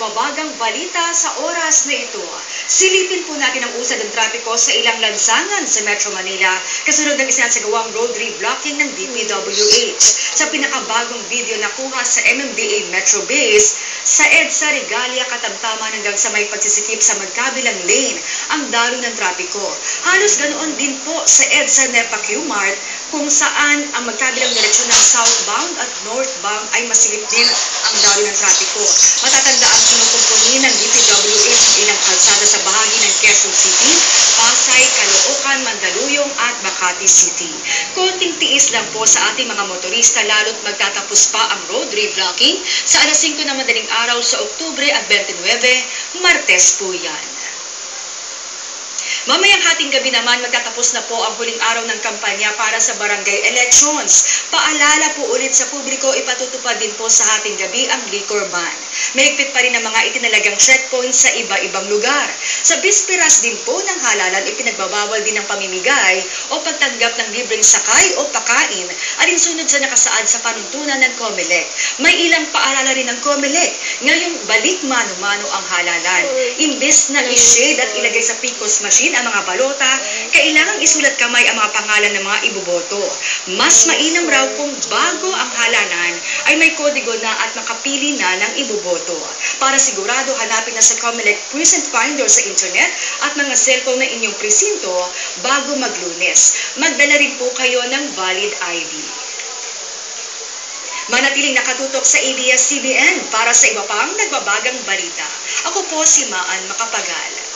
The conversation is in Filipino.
nagbabagang balita sa oras na ito. Silipin po natin ang usad ng trapiko sa ilang lansangan sa Metro Manila kasunod ng isinasagawang road reblocking ng DPWH. Sa pinakabagong video na kuha sa MMDA Metro Base, sa EDSA Regalia katamtaman hanggang sa may pagsisikip sa magkabilang lane ang daloy ng trapiko. Halos ganoon din po sa EDSA NEPA Q-Mart kung saan ang magkabilang direksyon ng southbound at northbound ay masilip din ang daloy ng trapiko. Matatandaan kinukumpuni ng DPWH ang ilang kalsada sa bahagi ng Quezon City, Pasay, Caloocan, Mandaluyong at Makati City. Konting tiis lang po sa ating mga motorista lalo't magtatapos pa ang road reblocking sa alas 5 na madaling araw sa Oktubre at 29, Martes po yan. Mamayang hating gabi naman magtatapos na po ang huling araw ng kampanya para sa barangay elections. Paalala po ulit sa publiko, ipatutupad din po sa hating gabi ang liquor ban. Mahigpit pa rin ang mga itinalagang checkpoints sa iba-ibang lugar. Sa bisperas din po ng halalan, ipinagbabawal din ang pamimigay o pagtanggap ng libreng sakay o pakain alinsunod sa nakasaad sa panuntunan ng COMELEC. May ilang paalala rin ng COMELEC. Ngayong balik mano-mano ang halalan. Imbes na i-shade at ilagay sa PCOS machine ang mga balota, kailangang isulat kamay ang mga pangalan ng mga iboboto. Mas mainam raw kung bago ang halalan ay may kodigo na at makapili na ng iboboto. Para sigurado, hanapin na sa COMELEC Precinct Finder sa internet at mga cellphone na inyong presinto bago mag-Lunes. Magdala rin po kayo ng valid ID. Manatiling nakatutok sa ABS-CBN para sa iba pang nagbabagang balita. Ako po si Maan Macapagal.